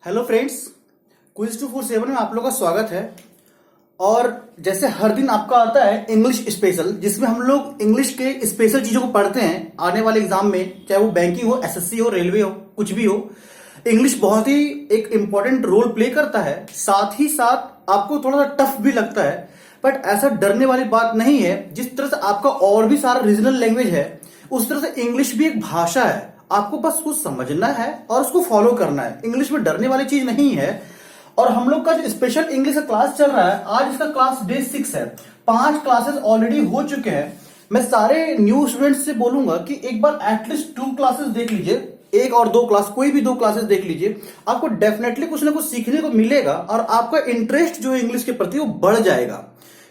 Hello friends, quiz 247 में आप लोगों का स्वागत है। और जैसे हर दिन आपका आता है इंग्लिश स्पेशल, जिसमें हम लोग इंग्लिश के स्पेशल चीजों को पढ़ते हैं आने वाले एग्जाम में, चाहे वो बैंकिंग हो, एसएससी हो, रेलवे हो, कुछ भी हो। इंग्लिश बहुत ही एक इंपॉर्टेंट रोल प्ले करता है। साथ ही साथ आपको थोड़ा सा टफ भी लगता है, बट ऐसा डरने वाली बात नहीं है। जिस तरह से आपका और भी सारा रीजनल लैंग्वेज है, उस तरह से इंग्लिश भी एक भाषा है। आपको बस कुछ समझना है और उसको फॉलो करना है। इंग्लिश में डरने वाली चीज नहीं है। और हम लोग का जो स्पेशल इंग्लिश का क्लास चल रहा है, आज इसका क्लास डे 6 है। 5 क्लासेस ऑलरेडी हो चुके हैं। मैं सारे न्यू स्टूडेंट्स से बोलूंगा कि एक बार एटलीस्ट 2 क्लासेस देख लीजिए, 1 और 2 क्लास, कोई भी 2 क्लासेस देख लीजिए। आपको डेफिनेटली कुछ ना कुछ सीखने को मिलेगा और आपका इंटरेस्ट जो है इंग्लिश के प्रति वो बढ़ जाएगा।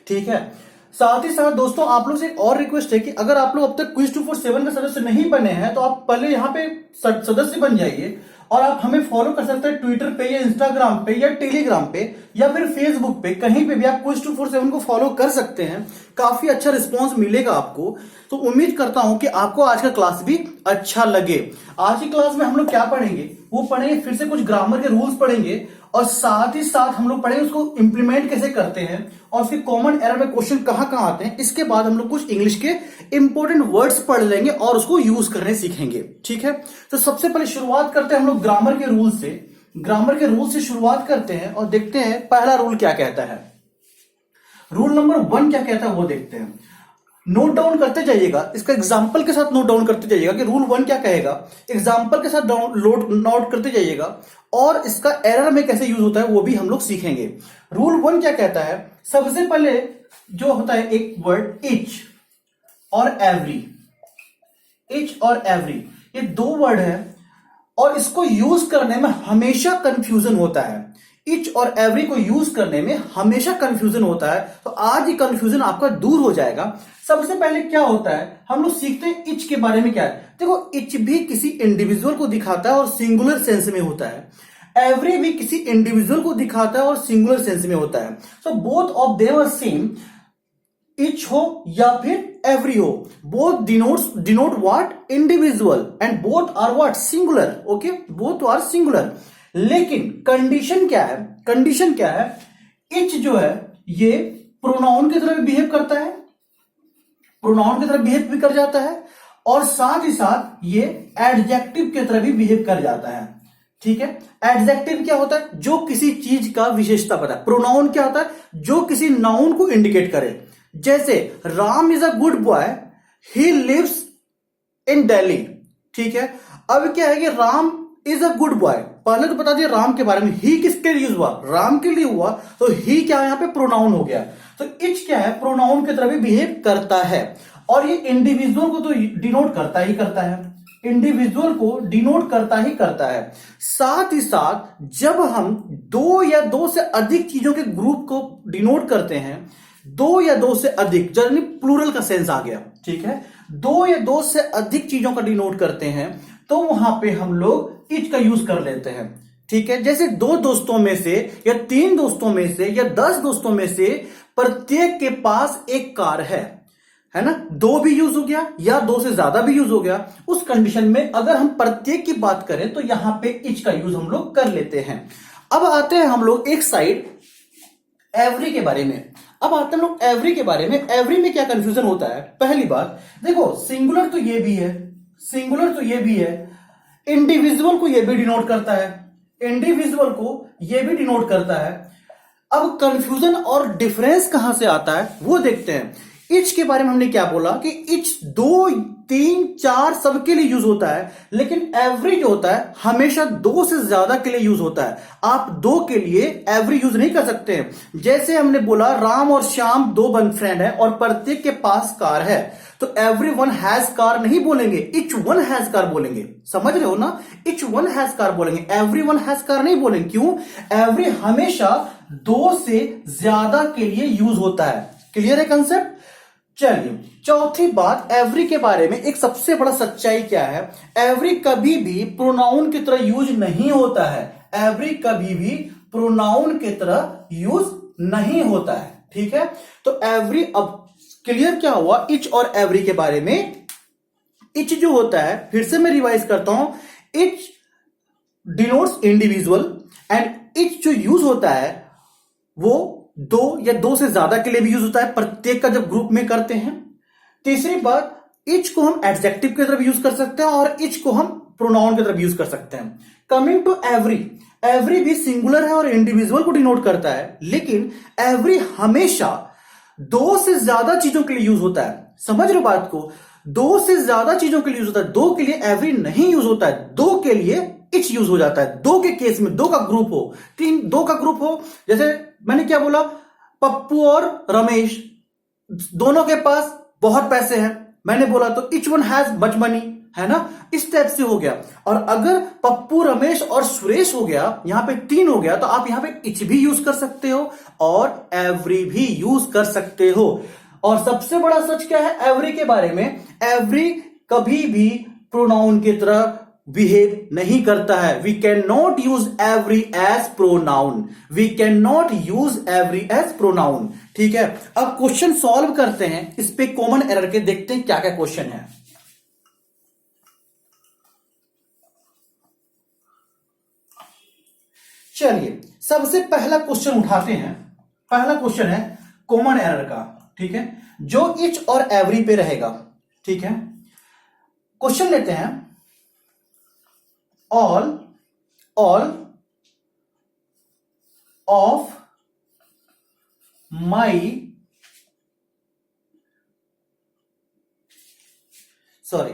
ठीक है। साथ ही साथ दोस्तों, आप लोग से एक और रिक्वेस्ट है कि अगर आप लोग अब तक क्विज 247 का सदस्य नहीं बने हैं तो आप पहले यहाँ पे सदस्य बन जाइए। और आप हमें फॉलो कर सकते हैं ट्विटर पे या इंस्टाग्राम पे या टेलीग्राम पे या फिर फेसबुक पे, कहीं पे भी आप क्विज 247 को फॉलो कर सकते हैं। काफी अच्छा रिस्पॉन्स मिलेगा आपको। तो उम्मीद करता हूं कि आपको आज का क्लास भी अच्छा लगे। आज की क्लास में हम लोग क्या पढ़ेंगे, वो पढ़ेंगे फिर से कुछ ग्रामर के रूल्स पढ़ेंगे, और साथ ही साथ हम लोग पढ़ेंगे उसको इंप्लीमेंट कैसे करते हैं और फिर कॉमन एरर में क्वेश्चन कहां कहां आते हैं। इसके बाद हम लोग कुछ इंग्लिश के इंपॉर्टेंट वर्ड्स पढ़ लेंगे और उसको यूज करने सीखेंगे। ठीक है। तो सबसे पहले शुरुआत करते हैं हम लोग ग्रामर के रूल से। ग्रामर के रूल से शुरुआत करते हैं और देखते हैं पहला रूल क्या कहता है। रूल नंबर 1 क्या कहता है वो देखते हैं। नोट डाउन करते जाइएगा, इसका एग्जाम्पल के साथ नोट डाउन करते जाइएगा कि रूल 1 क्या कहेगा। एग्जाम्पल के साथ नोट करते जाइएगा और इसका एरर में कैसे यूज होता है वो भी हम लोग सीखेंगे। रूल 1 क्या कहता है, सबसे पहले जो होता है एक वर्ड इच और एवरी। इच और एवरी ये 2 वर्ड है और इसको यूज करने में हमेशा कंफ्यूजन होता है। इच और एवरी को यूज करने में हमेशा कंफ्यूजन होता है। तो आज ये कंफ्यूजन आपका दूर हो जाएगा। सबसे पहले क्या होता है, हम लोग सीखते हैं इच के बारे में। क्या है, देखो, इच भी किसी इंडिविजुअल को दिखाता है और सिंगुलर सेंस में होता है। एवरी भी किसी इंडिविजुअल को दिखाता है और सिंगुलर सेंस में होता है। So both of them are same, each हो या फिर एवरी हो, both denote what, individual, and both are what, singular. Okay, both are singular. लेकिन कंडीशन क्या है, कंडीशन क्या है, इच जो है ये प्रोनाउन की तरह भी बिहेव करता है, प्रोनाउन की तरह बिहेव भी कर जाता है, और साथ ही साथ ये एडजेक्टिव की तरह भी बिहेव कर जाता है। ठीक है। एडजेक्टिव क्या होता है, जो किसी चीज का विशेषता पता है। प्रोनाउन क्या होता है, जो किसी नाउन को इंडिकेट करे। जैसे Ram is a good boy, he lives in Delhi. ठीक है। अब क्या है कि Ram is a good boy, पहले तो बता दिया राम के बारे में। ही किसके लिए यूज हुआ, राम के लिए हुआ, तो ही क्या है यहां पे प्रोनाउन हो गया। तो इच क्या है, प्रोनाउन की तरह भी बिहेव करता है और ये इंडिविजुअल को तो डिनोट करता ही करता है, इंडिविजुअल को डिनोट करता ही करता है। साथ ही साथ जब हम 2 या 2 से अधिक चीजों के ग्रुप को डिनोट करते हैं, 2 या 2 से अधिक, जर्नी प्लूरल का सेंस आ गया। ठीक है। 2 या 2 से अधिक चीजों का डिनोट करते हैं तो वहां पे हम लोग इच का यूज कर लेते हैं। ठीक है। जैसे 2 दोस्तों में से या 3 दोस्तों में से या 10 दोस्तों में से प्रत्येक के पास एक कार है ना। 2 भी यूज हो गया या 2 से ज्यादा भी यूज हो गया। उस कंडीशन में अगर हम प्रत्येक की बात करें तो यहां पे इच का यूज हम लोग कर लेते हैं। अब आते हैं हम लोग एक साइड एवरी के बारे में। अब आते हैं हम लोग एवरी के बारे में। एवरी में क्या कंफ्यूजन होता है, पहली बात देखो, सिंगुलर तो ये भी है, सिंगुलर तो ये भी है, इंडिविजुअल को ये भी डिनोट करता है, इंडिविजुअल को ये भी डिनोट करता है। अब कंफ्यूजन और डिफरेंस कहां से आता है वो देखते हैं। इच के बारे में हमने क्या बोला कि इच 2, 3, 4 सबके लिए यूज होता है, लेकिन एवरी जो होता है हमेशा 2 से ज्यादा के लिए यूज होता है। आप 2 के लिए एवरी यूज नहीं कर सकते हैं। जैसे हमने बोला राम और श्याम 2 फ्रेंड है और प्रत्येक के पास कार है, तो एवरी वन हैज कार नहीं बोलेंगे, इच वन हैज कार बोलेंगे। समझ रहे हो ना, इच वन हैज कार बोलेंगे, एवरी वन हैज कार नहीं बोलेंगे। क्यों, एवरी हमेशा 2 से ज्यादा के लिए यूज होता है। क्लियर है कंसेप्ट। चलिए, चौथी बात एवरी के बारे में, एक सबसे बड़ा सच्चाई क्या है, एवरी कभी भी प्रोनाउन की तरह यूज नहीं होता है। एवरी कभी भी प्रोनाउन की तरह यूज नहीं होता है। ठीक है। तो एवरी, अब क्लियर क्या हुआ इच और एवरी के बारे में। इच जो होता है, फिर से मैं रिवाइज करता हूं, etch denotes individual, and each जो यूज होता है वो दो या दो से ज्यादा के लिए भी यूज होता है, प्रत्येक का जब ग्रुप में करते हैं। तीसरी बात, इच को हम एडजेक्टिव की तरफ यूज कर सकते हैं और इच को हम प्रोनाउन की तरफ यूज कर सकते हैं। कमिंग टू एवरी, एवरी भी सिंगुलर है और इंडिविजुअल को डिनोट करता है, लेकिन एवरी हमेशा दो से ज्यादा चीजों के लिए यूज होता है। समझ रहे हो बात को? दो से ज्यादा चीजों के लिए यूज होता है, दो के लिए एवरी नहीं यूज होता है, दो के लिए इच यूज हो जाता है। दो के केस में, दो का ग्रुप हो, दो का ग्रुप हो, जैसे मैंने क्या बोला, पप्पू और रमेश दोनों के पास बहुत पैसे हैं, मैंने बोला तो each one has much money, है ना, इस टाइप से हो गया। और अगर पप्पू, रमेश और सुरेश हो गया, यहां पे तीन हो गया, तो आप यहां पे इच भी यूज कर सकते हो और एवरी भी यूज कर सकते हो। और सबसे बड़ा सच क्या है एवरी के बारे में, एवरी कभी भी प्रोनाउन की तरह बिहेव नहीं करता है। We can not use every as pronoun, we can not use every as pronoun. ठीक है, अब क्वेश्चन सॉल्व करते हैं, इस पे कॉमन एरर के देखते हैं क्या क्या क्वेश्चन है। चलिए सबसे पहला क्वेश्चन उठाते हैं। पहला क्वेश्चन है कॉमन एरर का, ठीक है, जो इच और एवरी पे रहेगा। ठीक है, क्वेश्चन लेते हैं, all of my sorry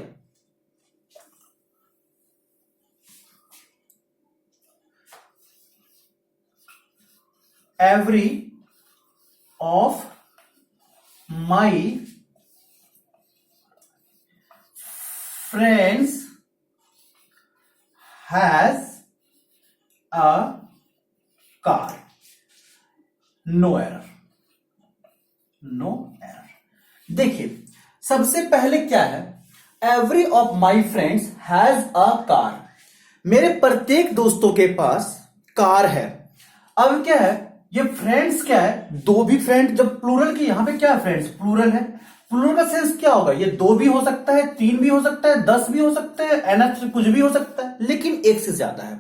every of my friends has a car. No error. No error. देखिए सबसे पहले क्या है, every of my friends has a car. मेरे प्रत्येक दोस्तों के पास कार है। अब क्या है, ये फ्रेंड्स क्या है, दो भी फ्रेंड, जब प्लूरल की यहां पे क्या है, फ्रेंड्स प्लूरल है, प्लूरल का सेंस क्या होगा, ये दो भी हो सकता है, तीन भी हो सकता है, 10 भी हो सकता है, एनएफ से कुछ भी हो सकता है, लेकिन एक से ज्यादा है।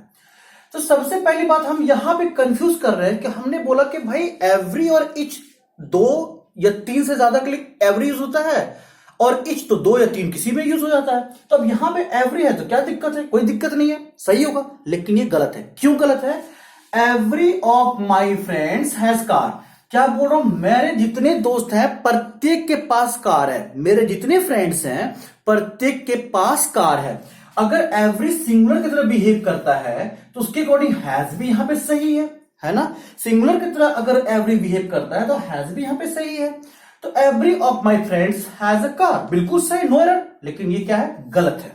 तो सबसे पहली बात हम यहां पे कंफ्यूज कर रहे हैं कि हमने बोला कि भाई एवरी और इच दो या तीन से ज्यादा के लिए एवरी यूज होता है और इच तो दो या तीन किसी में यूज हो जाता है। तो अब यहां पे एवरी है तो क्या दिक्कत है, कोई दिक्कत नहीं है, सही होगा। लेकिन ये गलत है। क्यों गलत है? Every of my friends has car, क्या बोल रहा हूं, मेरे जितने दोस्त हैं प्रत्येक के पास कार है, मेरे जितने फ्रेंड्स हैं प्रत्येक के पास कार है। अगर एवरी सिंगुलर की तरह बिहेव करता है तो उसके अकॉर्डिंग हैज भी यहां पे सही है ना। सिंगुलर की तरह अगर एवरी बिहेव करता है तो हैज भी यहां पे सही है। तो every of my friends has a car, बिल्कुल सही, नो एरर। लेकिन ये क्या है, गलत है,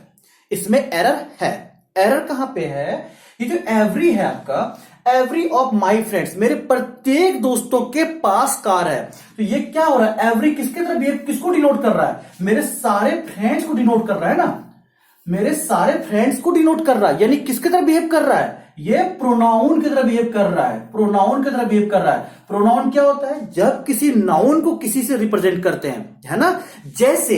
इसमें एरर है। एरर कहां पे है, ये जो एवरी है आपका, एवरी ऑफ माई फ्रेंड्स, मेरे प्रत्येक दोस्तों के पास कार है, तो ये क्या हो रहा है, एवरी किसके तरह बिहेव, किसको डिनोट कर रहा है, मेरे सारे फ्रेंड्स को डिनोट कर रहा है ना, मेरे सारे फ्रेंड्स को डिनोट कर रहा है। यानी किसके तरह बिहेव कर रहा है, ये प्रोनाउन की तरह बिहेव कर रहा है, प्रोनाउन की तरह बिहेव कर रहा है। प्रोनाउन क्या होता है, जब किसी नाउन को किसी से रिप्रेजेंट करते हैं, है ना। जैसे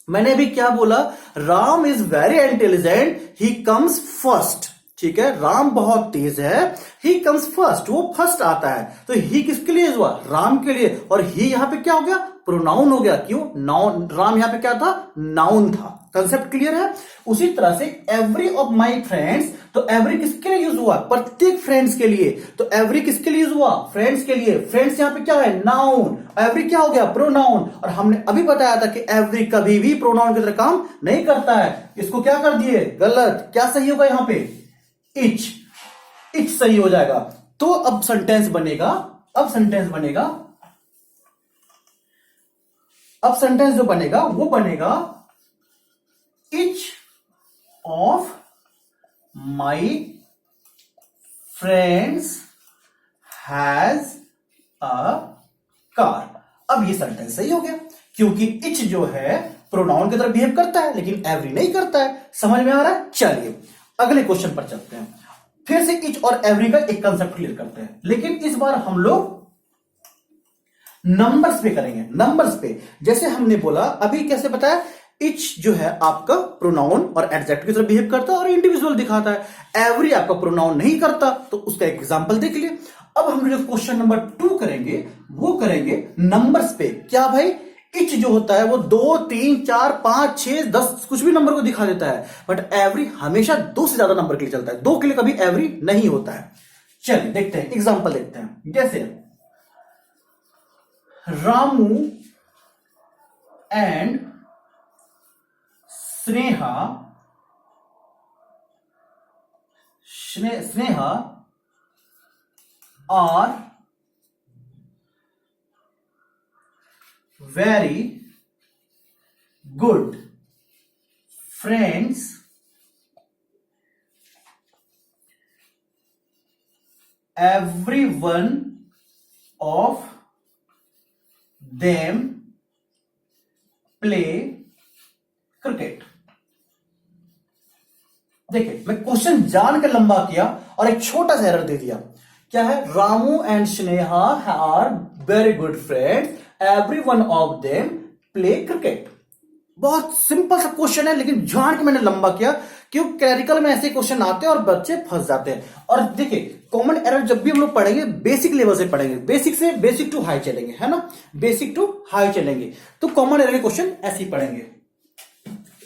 मैंने अभी क्या बोला, Ram is very intelligent, he comes first. ठीक है, राम बहुत तेज है, ही कम्स फर्स्ट, वो फर्स्ट आता है। तो ही किसके लिए हुआ, राम के लिए, और ही यहां पे क्या हो गया, प्रोनाउन हो गया। क्यों, नाउन, राम यहां पे क्या था, नाउन था। कंसेप्ट क्लियर है। उसी तरह से एवरी ऑफ माई फ्रेंड्स, तो एवरी किसके लिए यूज हुआ, प्रत्येक फ्रेंड्स के लिए। तो एवरी किसके लिए यूज हुआ, फ्रेंड्स के लिए। फ्रेंड्स यहां पे क्या है, नाउन, एवरी क्या हो गया, प्रोनाउन। और हमने अभी बताया था कि एवरी कभी भी प्रोनाउन की तरह काम नहीं करता है। इसको क्या कर दिए, गलत। क्या सही होगा यहां पे, इच, इच सही हो जाएगा। तो अब सेंटेंस बनेगा, अब सेंटेंस बनेगा, अब सेंटेंस जो बनेगा वो बनेगा, each of my friends has a car. अब ये सेंटेंस सही हो गया, क्योंकि इच जो है प्रोनाउन की तरह बिहेव करता है, लेकिन एवरी नहीं करता है। समझ में आ रहा है। चलिए अगले क्वेश्चन पर चलते हैं। फिर से इच और एवरी का एक कंसेप्ट क्लियर करते हैं, लेकिन इस बार हम लोग नंबर्स पे करेंगे। नंबर्स पे, जैसे हमने बोला अभी, कैसे बताया, इच जो है आपका प्रोनाउन और एडजेक्टिव की तरह बिहेव करता है और इंडिविजुअल दिखाता है। एवरी आपका प्रोनाउन नहीं करता, तो उसका एक एग्जांपल देख लिए। अब हम जो क्वेश्चन नंबर 2 करेंगे वो करेंगे नंबर्स पे। क्या भाई, इच जो होता है वो 2, 3, 4, 5, 6, 10 कुछ भी नंबर को दिखा देता है, बट एवरी हमेशा 2 से ज्यादा नंबर के लिए चलता है, 2 के लिए कभी एवरी नहीं होता है। चलिए देखते हैं, एग्जांपल देखते हैं। जैसे Ramu and Sneha are very good friends everyone of them play cricket। देखिए, मैं क्वेश्चन जानकर लंबा किया और एक छोटा सा एरर दे दिया। क्या है, Ramu and Sneha are very good friends everyone of them play cricket. बहुत सिंपल सा क्वेश्चन है, लेकिन जान के मैंने लंबा किया क्योंकि क्लरिकल में ऐसे क्वेश्चन आते हैं और बच्चे फंस जाते हैं। और देखिए, कॉमन एरर जब भी हम लोग पढ़ेंगे बेसिक लेवल से पढ़ेंगे, बेसिक से बेसिक टू हाई चलेंगे, है ना, बेसिक टू हाई चलेंगे, तो कॉमन एरर के क्वेश्चन ऐसे ही पढ़ेंगे।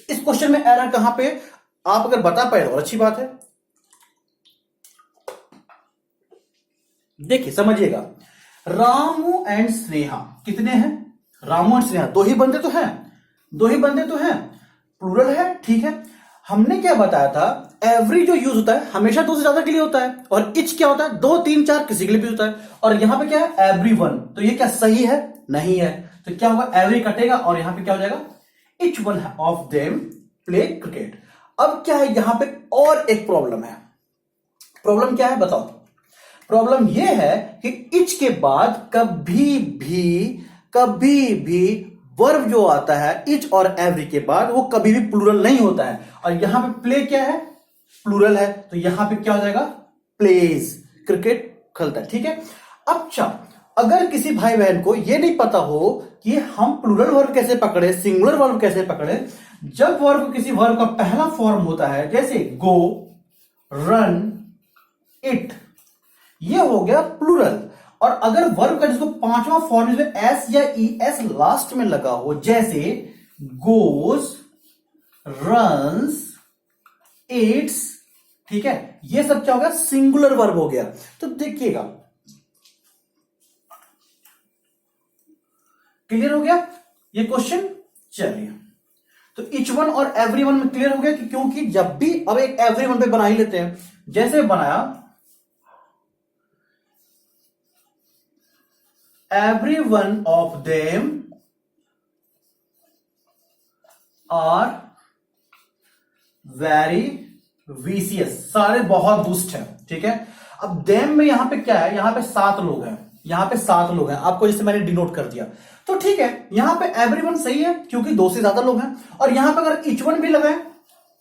इस क्वेश्चन में एरर कहां पे, आप अगर बता पाए तो और अच्छी बात है। देखिए समझिएगा, रामू एंड स्नेहा कितने हैं, रामू एंड स्नेहा दो ही बंदे तो हैं, प्लूरल है, ठीक है। हमने क्या बताया था, एवरी जो यूज होता है हमेशा 2 से ज्यादा के लिए होता है, और इच क्या होता है 2, 3, 4 किसी के लिए भी होता है। और यहां पे क्या है, एवरीवन, तो ये क्या सही है, नहीं है, तो क्या होगा, एवरी कटेगा और यहां पे क्या हो जाएगा, each one of them play cricket. अब क्या है, यहां पे और एक प्रॉब्लम है। प्रॉब्लम क्या है बताओ, प्रॉब्लम यह है कि इच के बाद कभी भी वर्ब जो आता है इच और एवरी के बाद वो कभी भी प्लूरल नहीं होता है। और यहां पे प्ले क्या है, प्लूरल है, तो यहां पे क्या हो जाएगा, प्लेज, क्रिकेट खेलता है, ठीक है। अच्छा, अगर किसी भाई बहन को ये नहीं पता हो कि हम प्लूरल वर्ब कैसे पकड़े, सिंगुलर वर्ब कैसे पकड़े, जब वर्ब किसी वर्ब का पहला फॉर्म होता है, जैसे गो, रन, इट, ये हो गया प्लूरल। और अगर वर्ब का जिसको 5वां फॉर्म में एस या ई एस लास्ट में लगा हो, जैसे गोज, रन्स, इट्स, ठीक है, ये सब क्या हो गया, सिंगुलर वर्ब हो गया। तो देखिएगा, क्लियर हो गया ये क्वेश्चन। चलिए, तो इच वन और एवरी वन में क्लियर हो गया कि क्योंकि जब भी, अब एक एवरी वन पे बना ही लेते हैं, जैसे बनाया every one of them are very vicious, सारे बहुत दुष्ट हैं, ठीक है। अब them में यहां पे क्या है, यहां पे 7 लोग हैं, आपको जैसे मैंने डिनोट कर दिया, तो ठीक है, यहां पे everyone सही है क्योंकि 2 से ज्यादा लोग हैं। और यहां पे अगर each one भी लगाए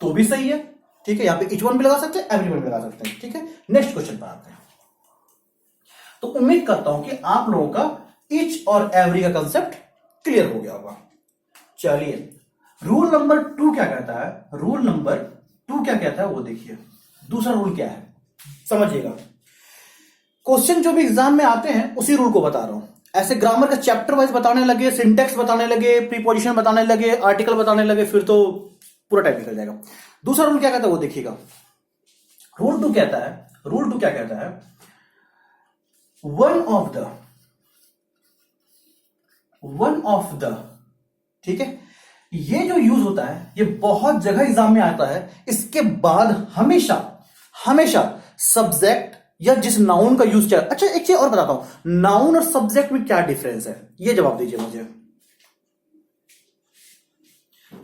तो भी सही है, ठीक है, यहां पे each one भी लगा सकते हैं, everyone भी लगा सकते हैं, ठीक है। नेक्स्ट क्वेश्चन पर आते हैं। तो उम्मीद करता हूं कि आप लोगों का इच और एवरी का कंसेप्ट क्लियर हो गया होगा। चलिए, रूल नंबर 2 क्या कहता है, रूल नंबर 2 क्या कहता है वो देखिए। दूसरा रूल क्या है समझिएगा। क्वेश्चन जो भी एग्जाम में आते हैं उसी रूल को बता रहा हूं। ऐसे ग्रामर का चैप्टर वाइज बताने लगे, सिंटेक्स बताने लगे, प्रीपोजिशन बताने लगे, आर्टिकल बताने लगे, फिर तो पूरा टाइम निकल जाएगा। दूसरा रूल क्या कहता है वो देखिएगा। रूल 2 कहता है वन ऑफ द, ठीक है, ये जो यूज होता है ये बहुत जगह एग्जाम में आता है। इसके बाद हमेशा सब्जेक्ट या जिस नाउन का यूज किया। अच्छा, एक चीज और बताता हूं, नाउन और सब्जेक्ट में क्या डिफरेंस है, ये जवाब दीजिए मुझे।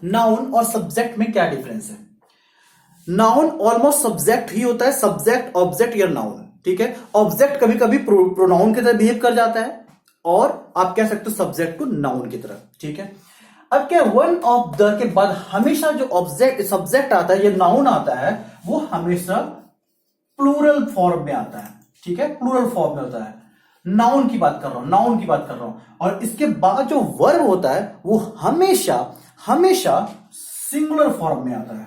नाउन और सब्जेक्ट में क्या डिफरेंस है। नाउन ऑलमोस्ट सब्जेक्ट ही होता है, सब्जेक्ट, ऑब्जेक्ट या नाउन, ठीक है। ऑब्जेक्ट कभी कभी प्रोनाउन की तरह बिहेव कर जाता है, और आप कह सकते हो सब्जेक्ट को नाउन की तरह, ठीक है। अब क्या, वन ऑफ द के बाद हमेशा जो ऑब्जेक्ट सब्जेक्ट आता है, ये नाउन आता है, वो हमेशा प्लूरल फॉर्म में आता है, ठीक है, प्लूरल फॉर्म में होता है। नाउन की बात कर रहा हूं, नाउन की बात कर रहा हूं। और इसके बाद जो वर्ब होता है वो हमेशा हमेशा सिंगुलर फॉर्म में आता है,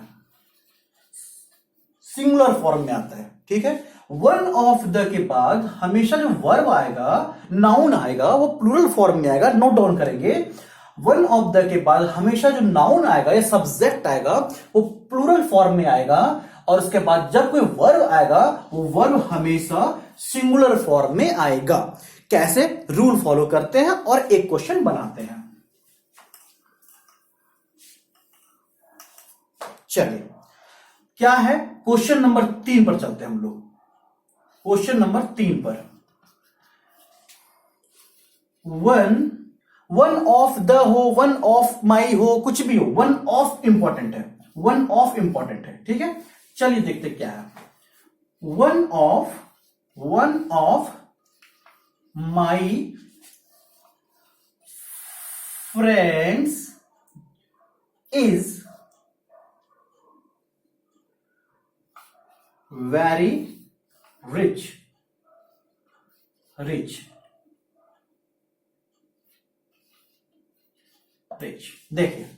सिंगुलर फॉर्म में आता है, ठीक है। वन ऑफ द के बाद हमेशा जो वर्ब आएगा, नाउन आएगा, वो प्लूरल फॉर्म में आएगा। नोट डाउन करेंगे, वन ऑफ द के बाद हमेशा जो नाउन आएगा या सब्जेक्ट आएगा वो प्लूरल फॉर्म में आएगा। और उसके बाद जब कोई वर्ब आएगा वो वर्ब हमेशा सिंगुलर फॉर्म में आएगा। कैसे? रूल फॉलो करते हैं और एक क्वेश्चन बनाते हैं। चलिए, क्या है? क्वेश्चन नंबर 3 पर चलते हैं हम लोग। क्वेश्चन नंबर 3 पर, वन ऑफ द हो, वन ऑफ माई हो, कुछ भी हो, वन ऑफ इंपॉर्टेंट है, वन ऑफ इंपॉर्टेंट है, ठीक है। चलिए देखते क्या है। One of my friends is very rich, rich, rich. देखिए,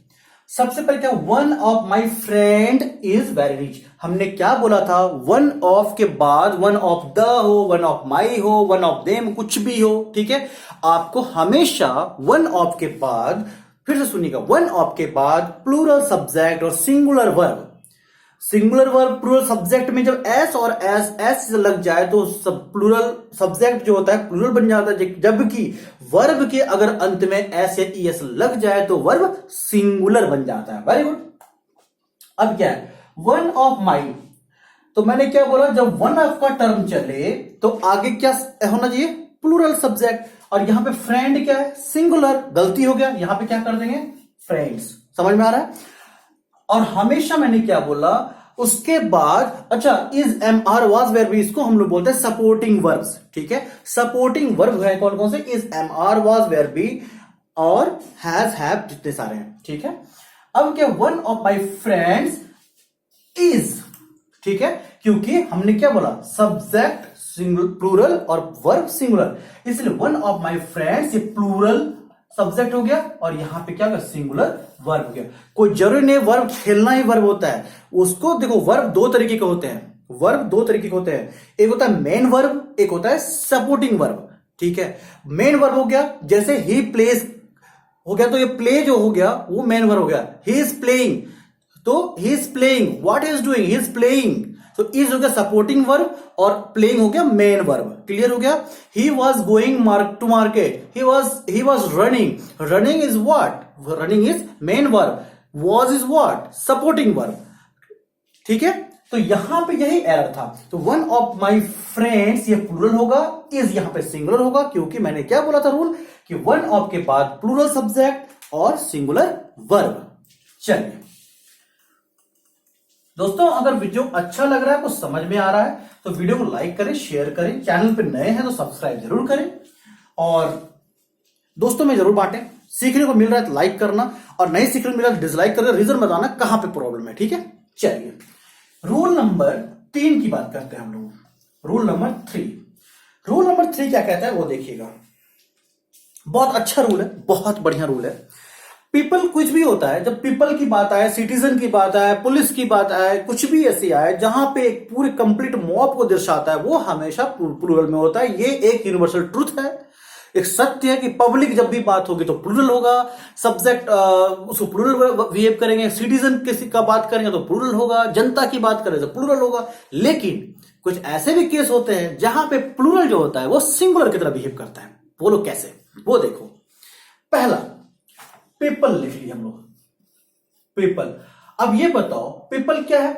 सबसे पहले क्या, one of my friend is very rich. हमने क्या बोला था? वन ऑफ के बाद वन ऑफ द हो, वन ऑफ माई हो, वन ऑफ देम, कुछ भी हो, ठीक है। आपको हमेशा वन ऑफ के बाद, फिर से सुनिएगा, वन ऑफ के बाद प्लूरल सब्जेक्ट और singular verb. Singular verb plural subject में जब एस और एस लग जाए तो सब प्लूरल सब्जेक्ट जो होता है प्लूरल बन जाता है। जबकि वर्ब के अगर अंत में एस या ईएस लग जाए तो वर्ब सिंगुलर बन जाता है। Very good. अब क्या है? वन ऑफ माई, तो मैंने क्या बोला, जब वन ऑफ का टर्म चले तो आगे क्या होना चाहिए? Plural subject. और यहां पे फ्रेंड क्या है? सिंगुलर। गलती हो गया, यहां पे क्या कर देंगे? फ्रेंड्स। समझ में आ रहा है? और हमेशा मैंने क्या बोला उसके बाद, अच्छा, is am are was were भी, इसको हम लोग बोलते हैं सपोर्टिंग वर्ब्स, ठीक है। सपोर्टिंग वर्ब है कौन कौन से? Is am are was were be और हैज हैव, जितने सारे हैं, ठीक है। अब क्या, one of my friends is, ठीक है, क्योंकि हमने क्या बोला, सब्जेक्ट सिंगल प्लूरल और वर्ब सिंगुलर, इसलिए वन ऑफ माई फ्रेंड्स ये प्लूरल सब्जेक्ट हो गया और यहां पे क्या होगा? सिंगुलर वर्ब हो गया। कोई जरूरी नहीं वर्ब खेलना ही वर्ब होता है। उसको देखो, वर्ब दो तरीके के होते हैं, वर्ब दो तरीके के होते हैं। एक होता है मेन वर्ब, एक होता है सपोर्टिंग वर्ब, ठीक है। मेन वर्ब हो गया, जैसे ही प्लेज हो गया तो ये प्ले जो हो गया वो मेन वर्ब हो गया। ही इज प्लेइंग, तो he is playing, what is doing, he is playing, तो इज हो गया सपोर्टिंग वर्ब और प्लेइंग हो गया मेन वर्ब। क्लियर हो गया? He was going to market, he was running, running is what? Running is main verb, was is what? Supporting verb, ठीक है। तो यहां पे यही एरर था। तो वन ऑफ माई फ्रेंड्स ये प्लूरल होगा, इज यहां पे सिंगुलर होगा, क्योंकि मैंने क्या बोला था रूल कि वन ऑफ के बाद प्लूरल सब्जेक्ट और सिंगुलर वर्ब। चलिए दोस्तों, अगर वीडियो अच्छा लग रहा है, कुछ समझ में आ रहा है तो वीडियो को लाइक करें, शेयर करें, चैनल पे नए हैं तो सब्सक्राइब जरूर करें और दोस्तों में जरूर बांटें। सीखने को मिल रहा है तो लाइक करना और नहीं सीखने को मिल रहा है तो डिसलाइक करना, रीजन बताना कहां पे प्रॉब्लम है, ठीक है। चलिए, रूल नंबर 3 की बात करते हैं हम लोग। रूल नंबर 3, रूल नंबर 3 क्या कहता है वो देखिएगा। बहुत अच्छा रूल है, बहुत बढ़िया रूल है। पीपल कुछ भी होता है, जब पीपल की बात आए, सिटीजन की बात आए, पुलिस की बात आए, कुछ भी ऐसी आए जहां पे एक पूरे कंप्लीट मॉब को दर्शाता है, वो हमेशा प्लूरल में होता है। ये एक यूनिवर्सल ट्रूथ है, एक सत्य है कि पब्लिक जब भी बात होगी तो प्लूरल होगा, सब्जेक्ट उसको प्लूरल बिहेव करेंगे, सिटीजन किसी का बात करेंगे तो प्लूरल होगा, जनता की बात करें तो प्लूरल होगा। लेकिन कुछ ऐसे भी केस होते हैं जहां पे प्लूरल जो होता है वो सिंगुलर की तरह बिहेव करता है। बोलो कैसे? वो देखो, पहला पीपल लिख लिया हम लोग, पीपल। अब ये बताओ पीपल क्या है?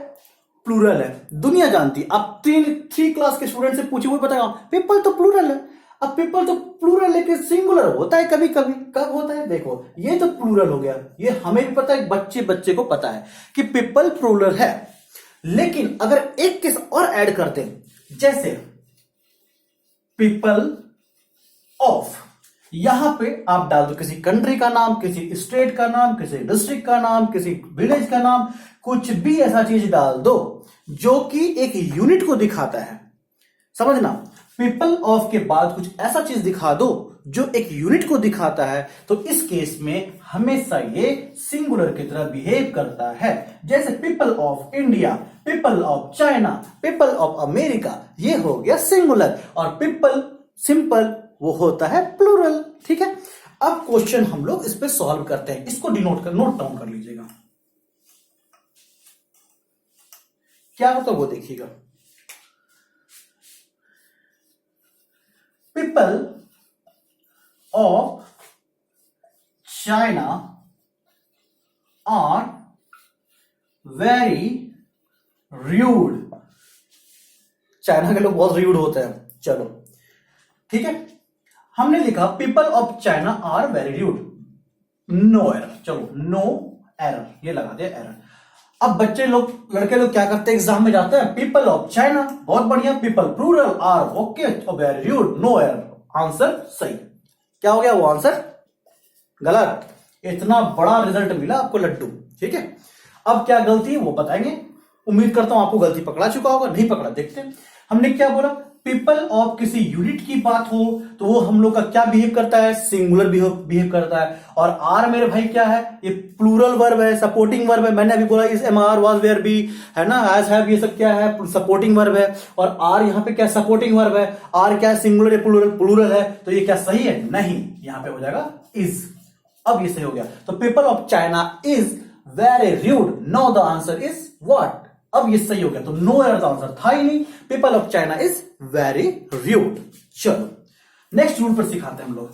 प्लूरल है, दुनिया जानती। आप 3 क्लास के स्टूडेंट से पूछे, वो बताएगा पीपल तो प्लूरल है। अब पीपल तो प्लूरल लेकिन सिंगुलर होता है कभी कभी। कब होता है? देखो, ये तो प्लूरल हो गया, ये हमें भी पता है, बच्चे को पता है कि पीपल प्लूरल है। लेकिन अगर एक केस और ऐड करते हैं, जैसे पीपल ऑफ, यहां पे आप डाल दो किसी कंट्री का नाम, किसी स्टेट का नाम, किसी डिस्ट्रिक्ट का नाम, किसी विलेज का नाम, कुछ भी ऐसा चीज डाल दो जो कि एक यूनिट को दिखाता है। समझना, पीपल ऑफ के बाद कुछ ऐसा चीज दिखा दो जो एक यूनिट को दिखाता है, तो इस केस में हमेशा ये सिंगुलर की तरह बिहेव करता है। जैसे people of India, people of China, people of America, ये हो गया सिंगुलर, और पीपल सिंपल वो होता है प्लूरल। ठीक है, अब क्वेश्चन हम लोग इस पे सॉल्व करते हैं, इसको नोट डाउन कर लीजिएगा। क्या होता है वो देखिएगा। People of China are very rude. China के लोग बहुत रूड होते हैं। चलो ठीक है, हमने लिखा people of China are very rude, no error. चलो नो एरर ये लगा दिया एरर। अब बच्चे लोग, लड़के लोग क्या करते हैं एग्जाम में जाते हैं, पीपल ऑफ चाइना, बहुत बढ़िया, people plural are okay, very rude, no error, answer सही। क्या हो गया वो आंसर गलत। इतना बड़ा रिजल्ट मिला आपको लड्डू। ठीक है, अब क्या गलती है वो बताएंगे। उम्मीद करता हूं आपको गलती पकड़ा चुका होगा, नहीं पकड़ा देखते हैं। हमने क्या बोला, पीपल ऑफ किसी यूनिट की बात हो तो वो हम लोग का क्या बिहेव करता है, सिंगुलर बिहेव करता है। और आर मेरे भाई क्या है, ये प्लूरल वर्ब है, सपोर्टिंग वर्ब है। मैंने अभी बोला is am are was were be है ना, एज हैव, ये सब क्या है, सपोर्टिंग वर्ब है। और आर यहाँ पे क्या सपोर्टिंग वर्ब है, आर क्या है, सिंगुलर या प्लूरल है, तो ये क्या सही है, नहीं, यहाँ पे हो जाएगा इज। अब ये सही हो गया, तो people of China is very rude, no the answer is what. अब ये सही हो गया, तो नो एरर का आंसर था ही नहीं, people of China is very rude. चलो नेक्स्ट रूल पर सिखाते हैं हम लोग।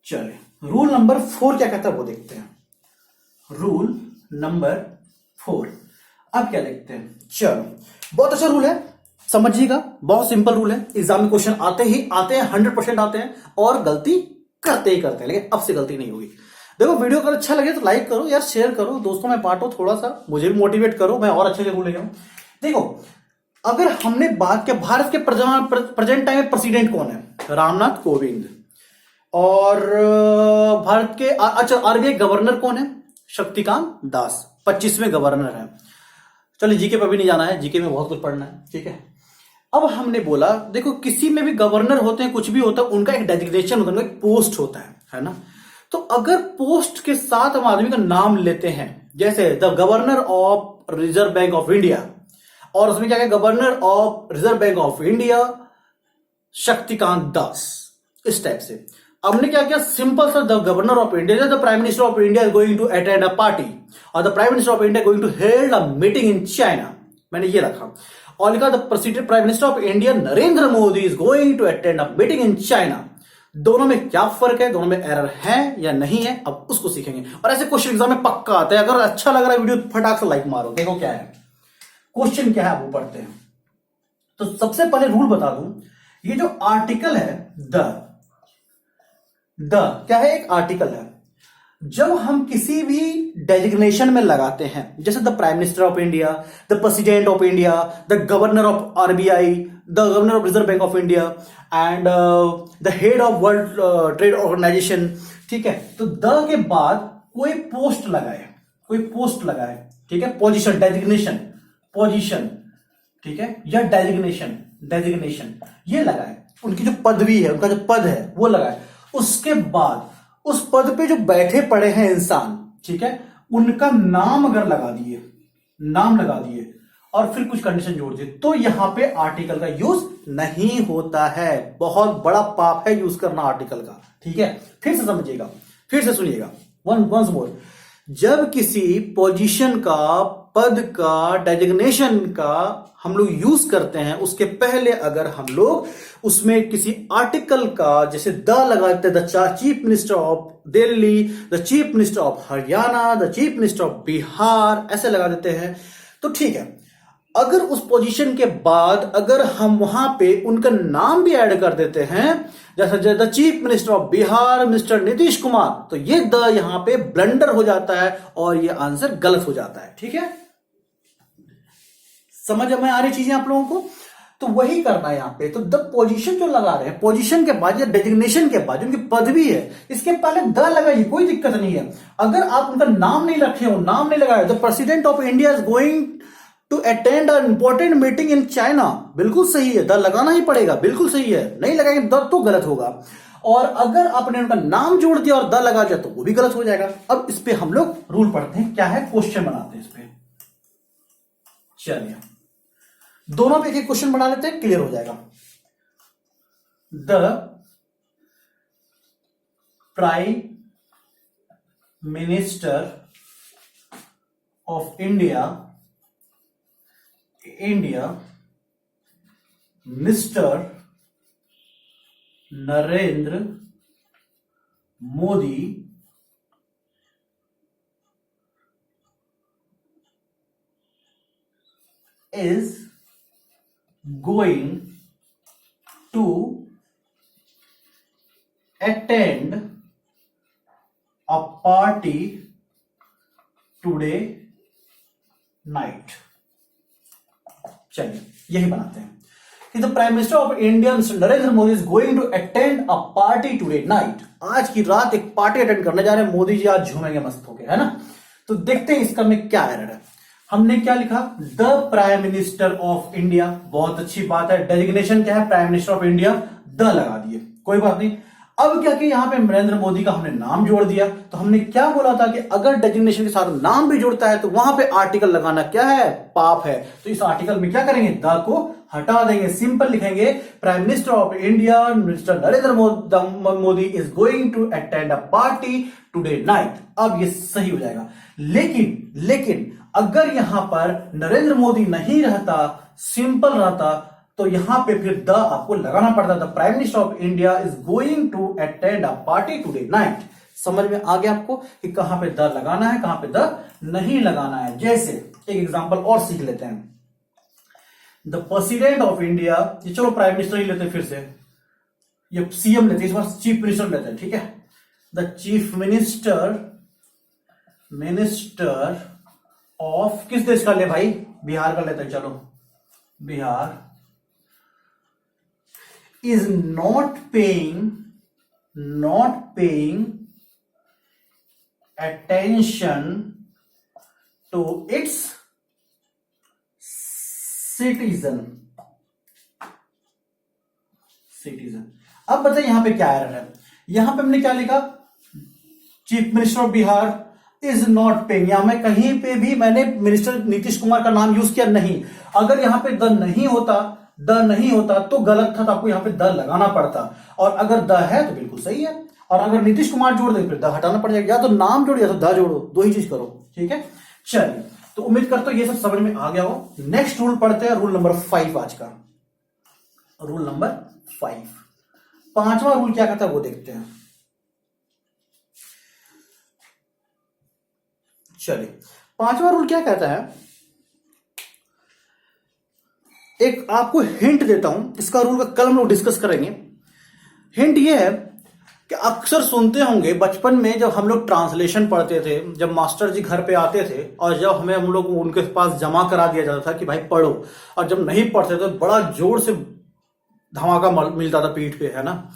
चलिए रूल नंबर 4 क्या कहता है वो देखते हैं। रूल नंबर 4 अब क्या देखते हैं। चलो बहुत अच्छा रूल है, समझिएगा, बहुत सिंपल रूल है। एग्जाम में क्वेश्चन आते हैं 100% आते हैं, और गलती करते ही करते हैं, लेकिन अब से गलती नहीं होगी। देखो वीडियो अगर अच्छा लगे तो लाइक करो यार, शेयर करो, दोस्तों में बांटो, थोड़ा सा मुझे भी मोटिवेट करो, मैं और अच्छे से रूल ले जाऊं। देखो अगर हमने बात किया भारत के प्रेजेंट टाइम में प्रेसिडेंट कौन है, रामनाथ कोविंद। और भारत के अच्छा आरबीआई गवर्नर कौन है, शक्तिकांत दास, 25वें गवर्नर है। चलिए जीके पर भी नहीं जाना है, जीके में बहुत कुछ पढ़ना है। ठीक है, अब हमने बोला देखो किसी में भी गवर्नर होते हैं, कुछ भी होता है, उनका एक डेजिग्नेशन होता है, एक पोस्ट होता है ना। तो अगर पोस्ट के साथ हम आदमी का नाम लेते हैं, जैसे the governor of reserve bank of India, और उसमें क्या है, governor of reserve bank of India Shaktikanta Das, इस टाइप से। हमने क्या किया, सिंपल सा the governor of India, the prime minister of India is going to attend a party, और the prime minister of India going to held a meeting in China, मैंने ये रखा। और लिखा the president prime minister of India Narendra Modi is going to attend a meeting in China. दोनों में क्या फर्क है, दोनों में एरर है या नहीं है, अब उसको सीखेंगे। और ऐसे क्वेश्चन एग्जाम में पक्का आता है। अगर अच्छा लग रहा है वीडियो फटाक से लाइक मारो। देखो क्या है क्वेश्चन, क्या है वो पढ़ते हैं। तो सबसे पहले रूल बता दूं, ये जो आर्टिकल है द क्या है, एक आर्टिकल है। जब हम किसी भी डेजिग्नेशन में लगाते हैं, जैसे the prime minister of India, the president of India, the governor of RBI, the governor of reserve bank of India, and the head of world trade organisation, ठीक है, तो द के बाद कोई पोस्ट लगाए, ठीक है, पोजीशन, डेजिग्नेशन, पोजीशन, ठीक है, या डेजिग्नेशन ये लगाए, उनकी जो पदवी है, उनका जो पद है वो लगाए। उसके बाद उस पद पे जो बैठे पड़े हैं इंसान, ठीक है, उनका नाम अगर लगा दिए और फिर कुछ कंडीशन जोड़ दिए, तो यहां पे आर्टिकल का यूज नहीं होता है। बहुत बड़ा पाप है यूज करना आर्टिकल का। ठीक है, फिर से समझिएगा, फिर से सुनिएगा, वंस मोर। जब किसी पोजीशन का, पद का, डेजिग्नेशन का हम लोग यूज करते हैं, उसके पहले अगर हम लोग उसमें किसी आर्टिकल का, जैसे द लगाते हैं, the chief minister of Delhi, the chief minister of Haryana, the chief minister of Bihar, ऐसे लगा देते हैं, तो ठीक है। अगर उस पोजीशन के बाद अगर हम वहां पे उनका नाम भी ऐड कर देते हैं, जैसे the chief minister of Bihar mister Nitish Kumar, तो ये द यहां पे ब्लंडर हो जाता है और ये आंसर गलत हो जाता है। ठीक है, समझ में आ रही चीजें आप लोगों को? तो वही करना है यहां पे। तो द पोजीशन जो लगा रहे हैं, पोजीशन के बाद या डेजिग्नेशन के बाद, उनकी पदवी है, इसके पहले द लगाइए, कोई दिक्कत नहीं है। अगर आप उनका नाम नहीं रखे हो, नाम नहीं लगाए, the president of India is going to attend a important meeting in China, बिल्कुल सही है, द लगाना ही पड़ेगा, बिल्कुल सही है, नहीं लगाएंगे द तो गलत होगा। और अगर आपने उनका नाम जोड़ दिया और द लगा दिया तो वो भी गलत हो जाएगा। अब इस पे हम लोग रूल पढ़ते हैं, क्या है, क्वेश्चन बनाते हैं इस पे। चलिए दोनों पे एक एक क्वेश्चन बना लेते हैं, क्लियर हो जाएगा। The prime minister of India mister Narendra Modi is going to attend a party today night। चलिए यही बनाते हैं कि the prime minister of India mister Narendra Modi is going to attend a party today night. आज की रात एक पार्टी अटेंड करने जा रहे हैं मोदी जी, आज झूमेंगे मस्त होके, है ना। तो देखते हैं इसका में क्या एरर है। हमने क्या लिखा, the prime minister of India, बहुत अच्छी बात है, डेजिग्नेशन क्या है, prime minister of India, the लगा दिए, कोई बात नहीं। अब क्या कि यहां पे नरेंद्र मोदी का हमने नाम जोड़ दिया, तो हमने क्या बोला था कि अगर डेजिग्नेशन के साथ नाम भी जुड़ता है तो वहां पे आर्टिकल लगाना क्या है, पाप है। तो इस आर्टिकल में क्या करेंगे, द को हटा देंगे, सिंपल लिखेंगे prime minister of India mister Narendra Modi is going to attend a party today night. अब ये सही हो जाएगा। लेकिन अगर यहां पर नरेंद्र मोदी नहीं रहता, सिंपल रहता, तो यहां पे फिर द आपको लगाना पड़ता। The prime minister of India is going to attend a party today night. समझ में आ गया आपको कि कहां पे द लगाना है, कहां पे द नहीं लगाना है। जैसे एक एग्जांपल और सीख लेते हैं, द प्रेसिडेंट ऑफ इंडिया, ये चलो प्राइम मिनिस्टर ही लेते हैं, फिर से ये सीएम लेते हैं, इस बार चीफ मिनिस्टर लेते हैं, ठीक है। द चीफ मिनिस्टर ऑफ किस देश का ले भाई, बिहार का लेते हैं, चलो Bihar is not paying attention to its citizen। अब बताइए यहां पे क्या एरर है। यहां पे हमने क्या लिखा, chief minister of Bihar is not paying, या मैं कहीं पे भी मैंने मिनिस्टर नीतीश कुमार का नाम यूज किया नहीं। अगर यहां पे द नहीं होता तो गलत था, तो आपको यहां पे द लगाना पड़ता। और अगर द है तो बिल्कुल सही है, और अगर नीतीश कुमार जोड़ दे फिर द हटाना पड़ जाएगा। या तो नाम जोड़ो या तो द जोड़ो, दो ही चीज करो, ठीक है। चलिए तो उम्मीद करता हूं ये सब समझ में आ गया हो। नेक्स्ट रूल पढ़ते हैं, रूल नंबर 5 आज का, रूल नंबर 5। पांचवा रूल क्या कहता है वो देखते हैं। चलिए पांचवा रूल क्या कहता है, एक आपको हिंट देता हूं, इसका रूल का कल हम लोग डिस्कस करेंगे। हिंट ये है कि अक्सर सुनते होंगे बचपन में जब हम लोग ट्रांसलेशन पढ़ते थे, जब मास्टर जी घर पे आते थे और जब हमें हम लोग उनके पास जमा करा दिया जाता था कि भाई पढ़ो, और जब नहीं पढ़ते तो बड़ा जोर से धमाका मिलता था पीठ पे, है ना।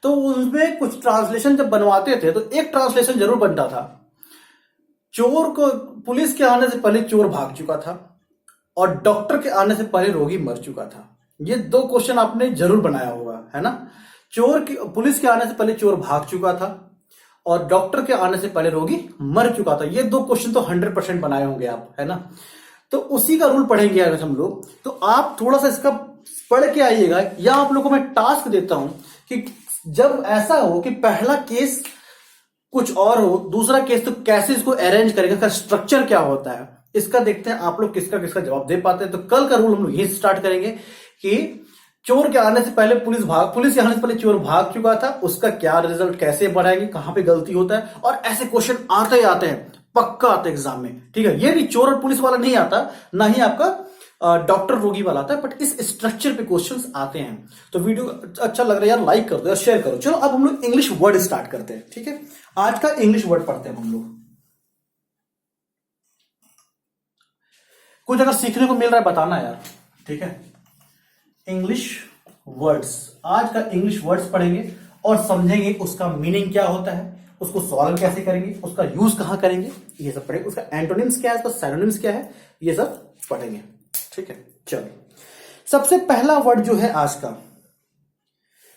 तो उसमें कुछ ट्रांसलेशन जब बनवाते थे तो एक ट्रांसलेशन जरूर बनता था, चोर को पुलिस के आने से पहले चोर भाग चुका था और डॉक्टर के आने से पहले रोगी मर चुका था। ये दो क्वेश्चन आपने जरूर बनाया होगा, है ना। पुलिस के आने से पहले चोर भाग चुका था और डॉक्टर के आने से पहले रोगी मर चुका था। ये दो क्वेश्चन तो 100% बनाए होंगे आप, है ना। तो उसी का रूल पढ़ेंगे आज हम लोग। तो आप थोड़ा सा इसका पढ़ के आइएगा, या आप लोगों को मैं टास्क देता हूं कि जब ऐसा हो कि पहला केस कुछ और हो, दूसरा केस, तो कैसे इसको अरेंज करेगा, इसका स्ट्रक्चर क्या होता है, इसका देखते हैं आप लोग किसका किसका जवाब दे पाते हैं। तो कल का रूल हम लोग ये स्टार्ट करेंगे कि चोर के आने से पहले पुलिस के आने से पहले चोर भाग चुका था, उसका क्या रिजल्ट कैसे बनाएंगे, कहां पे गलती होता है। और ऐसे क्वेश्चन आते ही आते हैं, पक्का आते हैं एग्जाम में, ठीक है। ये भी चोर और पुलिस वाला नहीं आता, ना ही आपका डॉक्टर रोगी वाला आता है, बट इस स्ट्रक्चर पे क्वेश्चंस आते हैं। तो वीडियो अच्छा लग रहा है यार, लाइक कर दो या शेयर करो। चलो अब हम लोग इंग्लिश वर्ड स्टार्ट करते हैं, ठीक है। आज का इंग्लिश वर्ड पढ़ते हैं हम लोग। कुछ अगर सीखने को मिल रहा है बताना यार, ठीक है। इंग्लिश वर्ड्स, आज का इंग्लिश वर्ड्स पढ़ेंगे और समझेंगे उसका मीनिंग क्या होता है, उसको सॉल्व कैसे करेंगे, उसका यूज कहां करेंगे, ये सब पढ़ेंगे। उसका एंटोनिम्स क्या है, उसका सिनोनिम्स क्या है, ये सब पढ़ेंगे। ठीक है, चलो सबसे पहला वर्ड जो है आज का,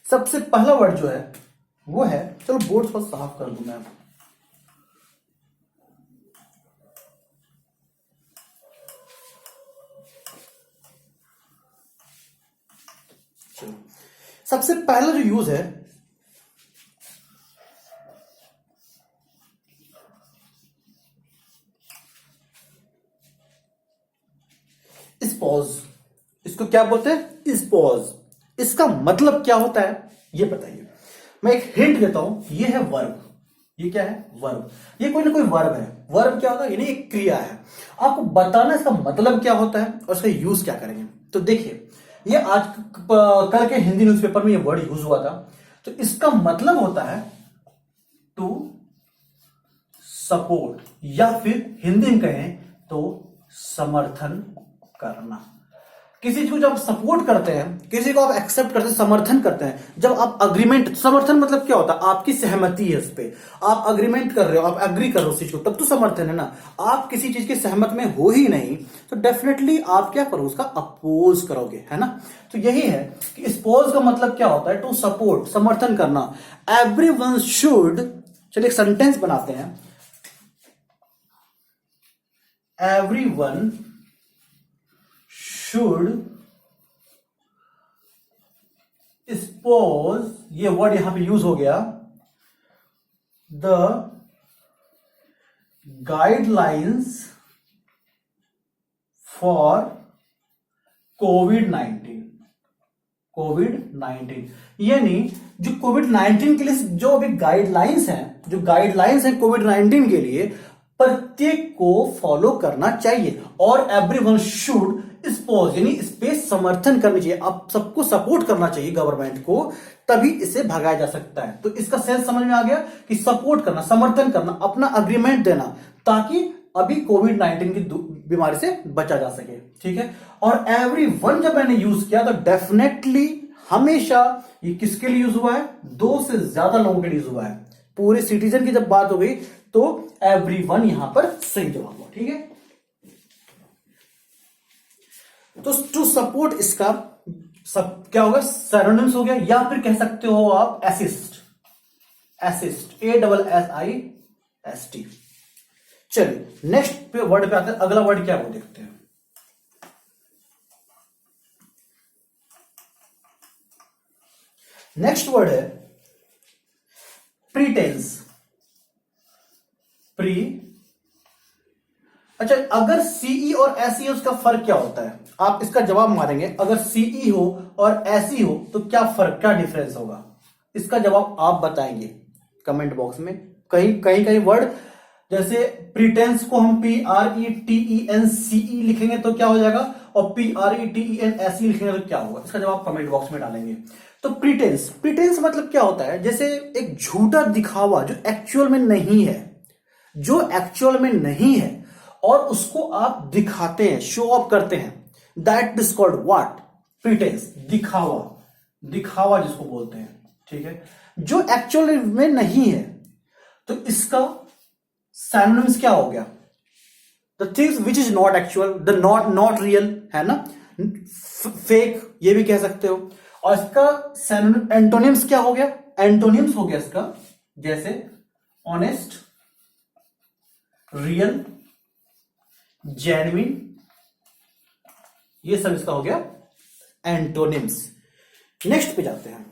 सबसे पहला वर्ड जो है वो है, चलो बोर्ड थोड़ा साफ कर दूं मैं। चलो सबसे पहला जो यूज है स्पॉज, इसको क्या बोलते हैं? स्पॉज। इसका मतलब क्या होता है ये बताइए। मैं एक हिंट देता हूं, ये है वर्ब। ये क्या है? वर्ब। ये कोई ना कोई वर्ब है। वर्ब क्या होता है? यानी एक क्रिया है। आपको बताना इसका मतलब क्या होता है और इसका यूज क्या करेंगे। तो देखिए, ये आज कल के हिंदी न्यूज़पेपर में ये वर्ड यूज हुआ था। तो इसका मतलब होता है टू सपोर्ट, या फिर हिंदी में कहें तो समर्थन करना। किसी चीज को जब आप सपोर्ट करते हैं, किसी को आप एक्सेप्ट करते हैं, समर्थन करते हैं, जब आप अग्रीमेंट, समर्थन मतलब क्या होता है? आपकी सहमति है उस पर, आप अग्रीमेंट कर रहे हो, आप एग्री कर रहे हो उस चीज को, तब तो समर्थन है ना। आप किसी चीज के सहमत में हो ही नहीं तो डेफिनेटली आप क्या करोगे? उसका अपोज करोगे, है ना। तो यही है कि स्पोज का मतलब क्या होता है? टू सपोर्ट, समर्थन करना। एवरीवन शुड, चलिए एक सेंटेंस बनाते हैं। एवरीवन should suppose, ये वर्ड यहां पे यूज हो गया, the guidelines for कोविड-19। यानी जो कोविड-19 के लिए जो अभी गाइडलाइंस हैं, जो गाइडलाइंस हैं कोविड-19 के लिए, प्रत्येक को फॉलो करना चाहिए। और एवरीवन शुड स्पोज, यानी इस पे समर्थन करनी चाहिए। आप सबको सपोर्ट करना चाहिए गवर्नमेंट को, तभी इसे भगाया जा सकता है। तो इसका सेंस समझ में आ गया कि सपोर्ट करना, समर्थन करना, अपना अग्रीमेंट देना, ताकि अभी कोविड-19 की बीमारी से बचा जा सके। ठीक है। और एवरीवन जब मैंने यूज किया तो डेफिनेटली हमेशा ये किसके लिए यूज हुआ है? दो से ज्यादा लोगों के लिए यूज हुआ है। पूरे सिटीजन की जब बात हो गई तो एवरीवन यहां पर सही जवाब हुआ। ठीक है। तो टू सपोर्ट इसका सब क्या होगा? सिनोनिम्स हो गया, या फिर कह सकते हो आप असिस्ट। Assist, ASSIST। चलिए नेक्स्ट वर्ड पे आते हैं। अगला वर्ड क्या है वो देखते हैं। नेक्स्ट वर्ड है प्रीटेंस। अच्छा, अगर सीई और एसई उसका फर्क क्या होता है? आप इसका जवाब मारेंगे। अगर सीई हो और एसई हो तो क्या फर्क, क्या डिफरेंस होगा? इसका जवाब आप बताएंगे कमेंट बॉक्स में। कहीं वर्ड, जैसे प्रीटेंस को हम PRETENCE लिखेंगे तो क्या हो जाएगा, और PRETENSE लिखेंगे तो क्या होगा? इसका जवाब कमेंट बॉक्स में डालेंगे। तो प्रीटेंस मतलब क्या होता है? जैसे एक झूठा दिखावा जो एक्चुअल में नहीं है, जो एक्चुअल में नहीं है और उसको आप दिखाते हैं, शो ऑफ करते हैं, दैट इज कॉल्ड व्हाट? प्रीटेंस। दिखावा जिसको बोलते हैं। ठीक है। जो एक्चुअल में नहीं है तो इसका सिनोनिम्स क्या हो गया? The things which is not actual, the not real, है ना। फेक ये भी कह सकते हो। और इसका सिनोनिम, एंटोनिम्स क्या हो गया? एंटोनिम्स हो गया इसका, जैसे ऑनेस्ट, रियल, जेन्युइन, ये सब इसका हो गया एंटोनिम्स। नेक्स्ट पे जाते हैं।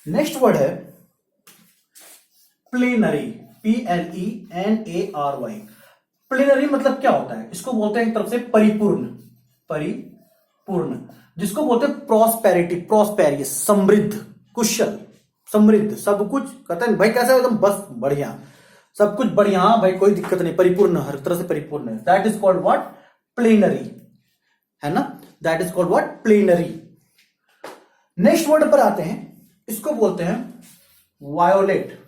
नेक्स्ट वर्ड है प्लेनरी। PLENARY। प्लेनरी मतलब क्या होता है? इसको बोलते हैं एक तरफ से परिपूर्ण, जिसको बोलते हैं प्रॉस्पेरिटी, प्रॉस्पेरियस, समृद्ध, कुशल, समृद्ध, सब कुछ कहते हैं भाई कैसा है? एकदम बस बढ़िया, सब कुछ बढ़िया, हाँ भाई कोई दिक्कत नहीं, परिपूर्ण, हर तरह से परिपूर्ण है। That is called what? Plenary, है ना। That is called what? Plenary. Next word पर आते हैं, इसको बोलते हैं वायोलेट।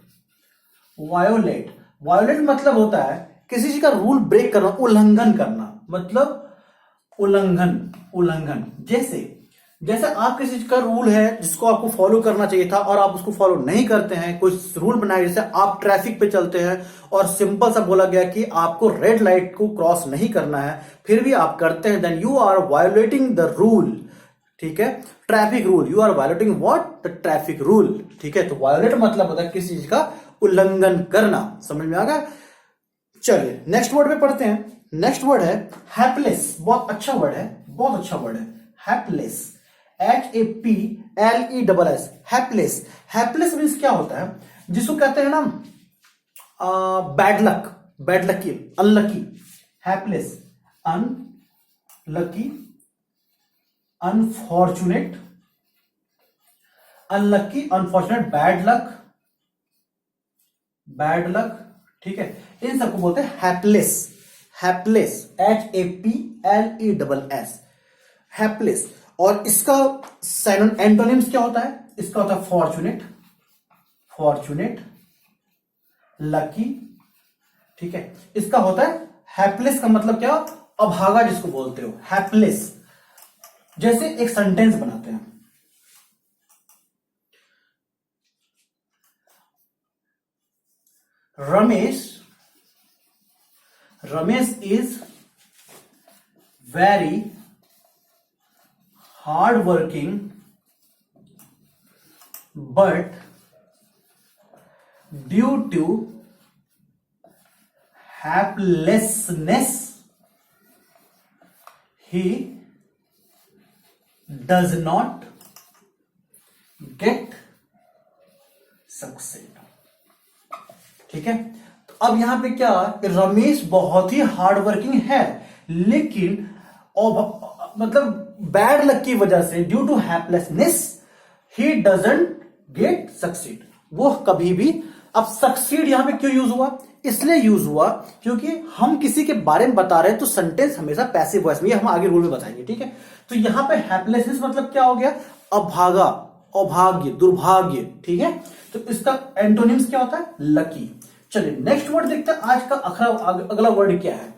वायोलेट मतलब होता है किसी चीज का रूल ब्रेक करना, उल्लंघन करना, मतलब उल्लंघन। जैसे जैसे आपके चीज का रूल है जिसको आपको फॉलो करना चाहिए था और आप उसको फॉलो नहीं करते हैं, कोई रूल बनाया जैसे आप ट्रैफिक पे चलते हैं और सिंपल सा बोला गया कि आपको रेड लाइट को क्रॉस नहीं करना है, फिर भी आप करते हैं, then you are violating the rule. ठीक है, traffic rule, you are violating what, the traffic rule. ठीक है, तो वायोलेट मतलब होता है किसी चीज का उल्लंघन करना। समझ में आ गया? चलिए नेक्स्ट वर्ड पे पढ़ते हैं। नेक्स्ट वर्ड है हैप्लेस। बहुत अच्छा वर्ड है, बहुत अच्छा वर्ड है, hapless. HAPLESS, hapless. Hapless means क्या होता है, जिसको कहते हैं ना bad luck, bad lucky, unlucky. Hapless, unlucky, unfortunate, unlucky, unfortunate, bad luck, bad luck. ठीक है, इन सबको बोलते हैं हैप्लेस। Hapless, HAPLESS, hapless. और इसका एंटोनिम्स क्या होता है? इसका होता है फॉर्चुनेट, फॉर्चुनेट, लकी। ठीक है, इसका होता है हैप्लेस का मतलब क्या? अभागा जिसको बोलते हो, हैप्लेस। जैसे एक सेंटेंस बनाते हैं, Ramesh is very hard working but due to helplessness he does not get succeed। ठीक है, तो अब यहां पे क्या, रमेश बहुत ही हार्ड वर्किंग है लेकिन मतलब बैड लक की वजह से, due to haplessness, he doesn't get succeed, वो कभी भी। अब सक्सीड यहां पे क्यों यूज हुआ? इसलिए यूज हुआ क्योंकि हम किसी के बारे में बता रहे हैं तो सेंटेंस हमेशा पैसिव वॉइस में, ये हम आगे रूल में बताएंगे। ठीक है, तो यहां पे हैप्लेसनेस मतलब क्या हो गया? अभागा, अभाग्य, दुर्भाग्य। ठीक है, तो इसका एंटोनिम्स क्या होता है? लकी। चलिए नेक्स्ट वर्ड देखते हैं, आज का अगला वर्ड क्या है।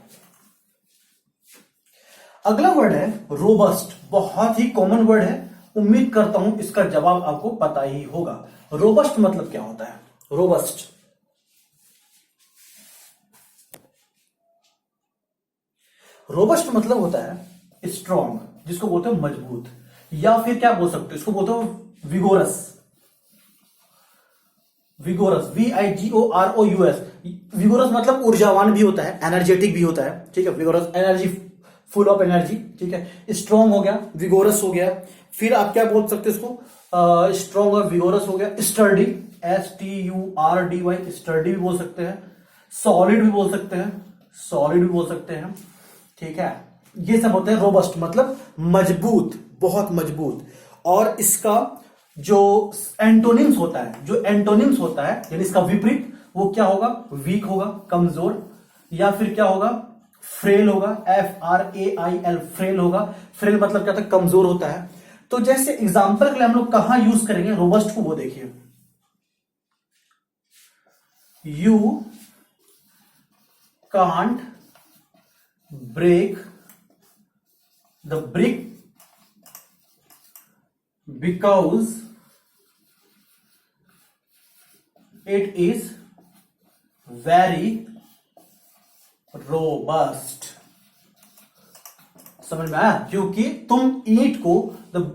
अगला वर्ड है रोबस्ट। बहुत ही कॉमन वर्ड है, उम्मीद करता हूं इसका जवाब आपको पता ही होगा। रोबस्ट मतलब क्या होता है? रोबस्ट, रोबस्ट मतलब होता है स्ट्रॉन्ग, जिसको बोलते हैं मजबूत, या फिर क्या बोल सकते हो, इसको बोलते हो विगोरस। Vigorous, VIGOROUS। विगोरस मतलब ऊर्जावान भी होता है, एनर्जेटिक भी होता है। ठीक है, vigorous, energy, full of energy. ठीक है, स्ट्रॉन्ग हो गया, विगोरस हो गया। फिर आप क्या बोल सकते हैं इसको, स्ट्रॉन्ग और विगोरस हो गया। स्टर्डी, STURDY, स्टर्डी भी बोल सकते हैं। सॉलिड भी बोल सकते हैं, सॉलिड भी बोल सकते हैं। ठीक है, ये सब होते हैं रोबस्ट, मतलब मजबूत, बहुत मजबूत। और इसका जो एंटोनिम्स होता है, जो एंटोनिम्स होता है यानी इसका विपरीत, वो क्या होगा? वीक होगा, कमजोर, या फिर क्या होगा? फ्रेल होगा, FRAIL, फ्रेल होगा। फ्रेल मतलब क्या होता है? कमजोर होता है। तो जैसे एग्जांपल के लिए हम लोग कहां यूज करेंगे रोबस्ट को, वो देखिए, you can't break the brick because it is very robust. समझ में आया? क्योंकि तुम ईंट को,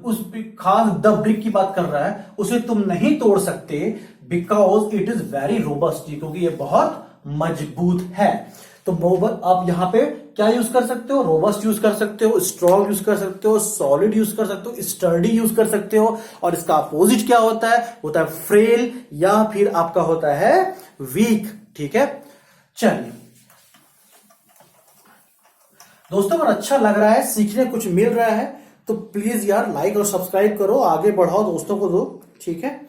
उस खास द ब्रिक की बात कर रहा है, उसे तुम नहीं तोड़ सकते, because it is very robust, क्योंकि ये बहुत मजबूत है। तो आप यहां पे क्या यूज कर सकते हो? रोबस्ट यूज कर सकते हो, स्ट्रॉन्ग यूज कर सकते हो, सॉलिड यूज कर सकते हो, स्टर्डी यूज कर सकते हो। और इसका अपोजिट क्या होता है? होता है फ्रेल, या फिर आपका होता है वीक। ठीक है, चलिए दोस्तों, अगर अच्छा लग रहा है, सीखने कुछ मिल रहा है, तो प्लीज यार लाइक और सब्सक्राइब करो, आगे बढ़ाओ, दोस्तों को दो। ठीक है,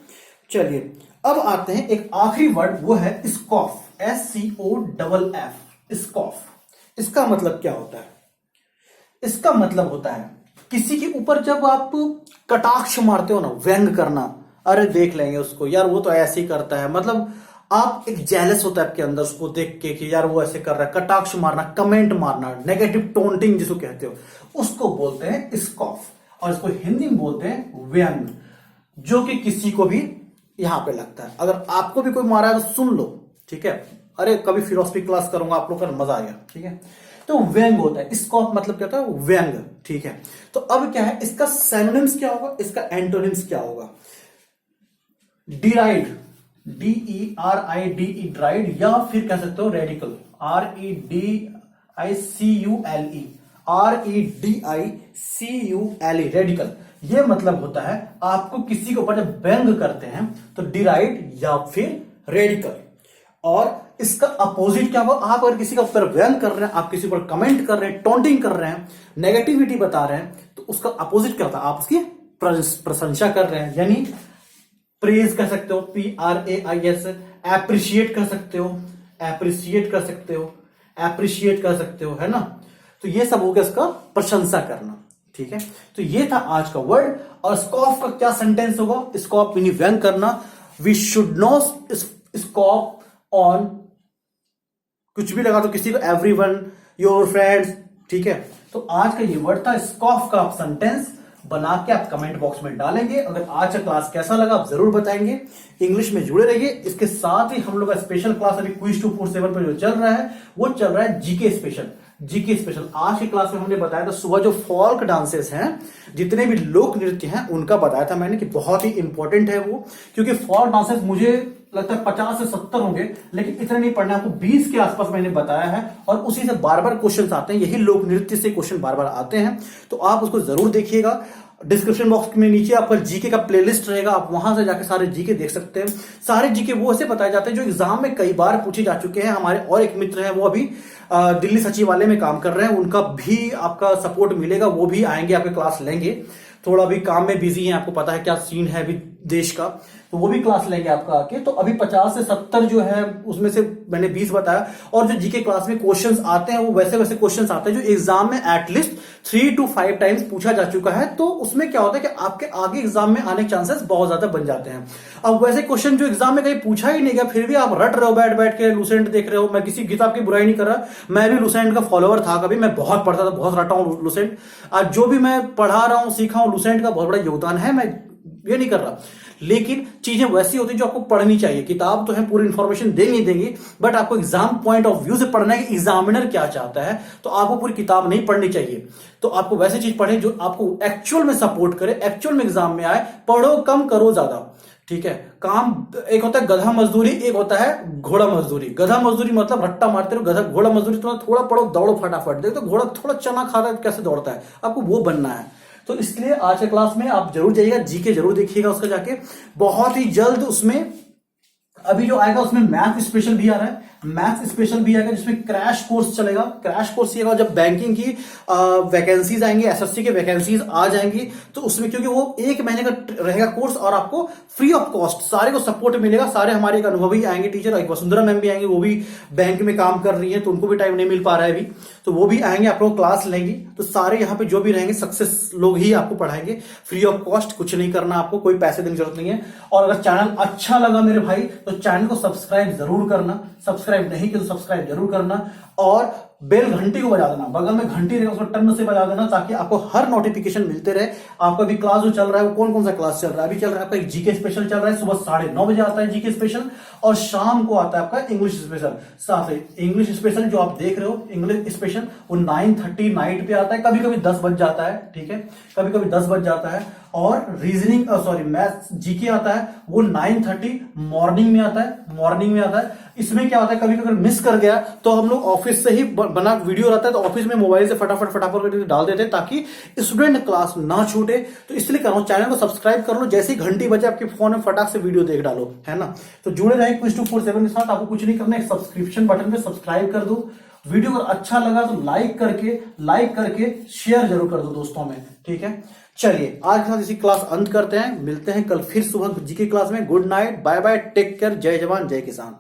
चलिए अब आते हैं एक आखिरी वर्ड, वो है स्कॉफ, SCOFF, स्कॉफ। इसका मतलब क्या होता है? इसका मतलब होता है किसी के ऊपर जब आप कटाक्ष मारते हो ना, व्यंग करना, अरे देख लेंगे उसको यार, वो तो ऐसे ही करता है, मतलब आप एक जेलस होता है आपके अंदर उसको देख के कि यार वो ऐसे कर रहा है, कटाक्ष मारना, कमेंट मारना, नेगेटिव टोंटिंग जिसको कहते हो, उसको बोलते हैं स्कॉफ। और इसको हिंदी में बोलते हैं व्यंग, जो कि किसी को भी यहां पे लगता है। अगर आपको भी कोई मारा है तो सुन लो, ठीक है। अरे कभी फिलोसफी क्लास करूंगा आप लोग का, मजा आएगा, ठीक है। तो व्यंग होता है, स्कॉप मतलब क्या होता है, व्यंग, ठीक है। तो अब क्या है, इसका सिनोनिम्स क्या होगा, इसका एंटोनिम्स क्या होगा। डिराइड, DERIDE, ड्राइड, या फिर कह सकते हो रेडिकल, REDICULE, रेडिकल। ये मतलब होता है आपको किसी के ऊपर जब व्यंग करते हैं तो डिराइड या फिर रेडिकल। और इसका अपोजिट क्या होगा, आप अगर किसी का ऊपर व्यंग कर रहे हैं, आप किसी पर कमेंट कर रहे हैं, टॉन्टिंग कर रहे हैं, नेगेटिविटी बता रहे हैं, तो उसका अपोजिट क्या होता है, आप उसकी प्रशंसा कर रहे हैं, यानी प्रेज कर सकते हो, PRAIS, एप्रिशिएट कर सकते हो, एप्रिशिएट कर सकते हो, एप्रिशिएट कर सकते हो, है ना। तो ये सब हो गया इसका प्रशंसा करना, ठीक है। तो ये था आज का वर्ड। और स्कॉफ का क्या सेंटेंस होगा, स्कॉफ यानी व्यंग करना। We should not scoff on, कुछ भी लगा तो किसी को, एवरीवन, योर फ्रेंड्स, ठीक है। तो आज का ये वर्ड था स्कॉफ का। आप सेंटेंस बना के आप कमेंट बॉक्स में डालेंगे। अगर आज का क्लास कैसा लगा आप जरूर बताएंगे। इंग्लिश में जुड़े रहिए। इसके साथ ही हम लोग का स्पेशल क्लास अभी क्विज 247 पर जो चल रहा है वो चल रहा है जीके स्पेशल। जीके स्पेशल आज की क्लास में हमने बताया था सुबह जो फॉल्क डांसेस हैं, जितने भी लोक नृत्य हैं उनका बताया था मैंने कि बहुत ही इंपॉर्टेंट है वो, क्योंकि फॉल्क डांसेस मुझे लगता है 50 से 70 होंगे, लेकिन इतने नहीं पढ़ना, आपको 20 के आसपास मैंने बताया है। और उसी से बार बार क्वेश्चन आते हैं, यही लोक नृत्य से क्वेश्चन बार बार आते हैं, तो आप उसको जरूर देखिएगा। डिस्क्रिप्शन बॉक्स में नीचे आपका जीके का प्लेलिस्ट रहेगा, आप वहां से जाके सारे जीके देख सकते हैं। सारे जीके वो ऐसे बताए जाते हैं जो एग्जाम में कई बार पूछे जा चुके हैं। हमारे और एक मित्र हैं वो अभी दिल्ली सचिवालय में काम कर रहे हैं, उनका भी आपका सपोर्ट मिलेगा, वो भी आएंगे, आपके क्लास लेंगे। थोड़ा भी काम में बिजी है, आपको पता है क्या सीन है अभी देश का, तो वो भी क्लास लेंगे आपका आके। तो अभी 50 से 70 जो है उसमें से मैंने 20 बताया। और जो जीके क्लास में क्वेश्चंस आते हैं वो वैसे वैसे क्वेश्चंस आते हैं जो एग्जाम में एटलीस्ट 3 to 5 टाइम्स पूछा जा चुका है। तो उसमें क्या होता है कि आपके आगे एग्जाम में आने के चांसेस बहुत ज्यादा बन जाते हैं। अब वैसे क्वेश्चन जो एग्जाम में कहीं पूछा ही नहीं गया, फिर भी आप रट रहे हो बैठ बैठ के, लूसेंट देख रहे हो। मैं किसी किताब की बुराई नहीं कर रहा, मैं भी लूसेंट का फॉलोअर था कभी, मैं बहुत पढ़ता था, बहुत रटा हूं लूसेंट। आज जो भी मैं पढ़ा रहा हूं, सीखा हूं, लूसेंट का बहुत बड़ा योगदान है, मैं ये नहीं कर रहा। लेकिन चीजें वैसी होती जो आपको पढ़नी चाहिए। किताब तो है, पूरी इंफॉर्मेशन देंगी देंगी, बट आपको एग्जाम पॉइंट ऑफ व्यू से पढ़ना है कि एग्जामिनर क्या चाहता है। तो आपको पूरी किताब नहीं पढ़नी चाहिए, तो आपको वैसी चीज पढ़े जो आपको एक्चुअल में सपोर्ट करे, एक्चुअल में एग्जाम में आए। पढ़ो कम, करो ज्यादा, ठीक है। काम एक होता है गधा मजदूरी, एक होता है घोड़ा मजदूरी। गधा मजदूरी मतलब रट्टा मारते रहो, गधा घोड़ा मजदूरी थोड़ा पढ़ो, दौड़ो फटाफट। देखो तो घोड़ा थोड़ा चना खाता है कैसे दौड़ता है, आपको वो बनना है। तो इसलिए आज के क्लास में आप जरूर जाइएगा, जीके जरूर देखिएगा उसका जाके। बहुत ही जल्द उसमें अभी जो आएगा उसमें मैथ स्पेशल भी आ रहा है, मैथ स्पेशल भी आएगा जिसमें क्रैश कोर्स चलेगा। क्रैश कोर्स ये जब बैंकिंग की वैकेंसीज आएंगी, एसएससी के वैकेंसीज आ जाएंगी, तो उसमें क्योंकि वो 1 महीने का रहेगा कोर्स और आपको फ्री ऑफ कॉस्ट सारे को सपोर्ट मिलेगा। सारे हमारे एक अनुभवी आएंगे टीचर, एक वसुंधरा मैम भी आएंगे, वो भी बैंक में काम कर रही है तो उनको भी टाइम नहीं मिल पा रहा है अभी, तो वो भी आएंगे, आप लोग क्लास लेंगी। तो सारे यहाँ पे जो भी रहेंगे सक्सेस लोग ही आपको पढ़ाएंगे, फ्री ऑफ कॉस्ट, कुछ नहीं करना आपको, कोई पैसे देने की जरूरत नहीं है। और अगर चैनल अच्छा लगा मेरे भाई तो चैनल को सब्सक्राइब जरूर करना, सब्सक्राइब नहीं किया तो सब्सक्राइब जरूर करना, और बेल घंटी को बजा देना, बगल में घंटी रहेगा उसको टन से बजा देना, ताकि आपको हर नोटिफिकेशन मिलते रहे। आपका भी क्लास जो चल रहा है वो कौन कौन सा क्लास चल रहा है, अभी चल रहा है आपका एक जीके स्पेशल चल रहा है, सुबह 9:30 बजे आता है जीके स्पेशल, और शाम को आता है आपका इंग्लिश स्पेशल। साथ ही इंग्लिश स्पेशल जो आप देख रहे हो इंग्लिश स्पेशल, वो 9:30 नाइट पे आता है, कभी कभी 10 बज जाता है, ठीक है, कभी कभी 10 बज जाता है। और रीजनिंग मैथ्स जीके आता है वो 9:30 मॉर्निंग में आता है, मॉर्निंग में आता है। इसमें क्या होता है कभी अगर मिस कर गया तो हम लोग ऑफिस से ही बना वीडियो रहता है, तो ऑफिस में मोबाइल से फटाफट करके डाल देते हैं ताकि स्टूडेंट क्लास ना छूटे। तो इसलिए कर रहा हूं, चैनल को सब्सक्राइब कर लो, जैसे ही घंटी बजे आपके फोन में फटाक से वीडियो देख डालो, है ना। तो जुड़े रहे क्विज 247 के साथ, आपको कुछ नहीं करना है, सब्सक्रिप्शन बटन पे सब्सक्राइब कर दो। वीडियो अगर अच्छा लगा तो लाइक करके शेयर जरूर कर दो दोस्तों में, ठीक है। चलिए आज के साथ इसी क्लास अंत करते हैं, मिलते हैं कल फिर सुबह जीके क्लास में। Good night, bye bye, take care, जय जवान जय किसान।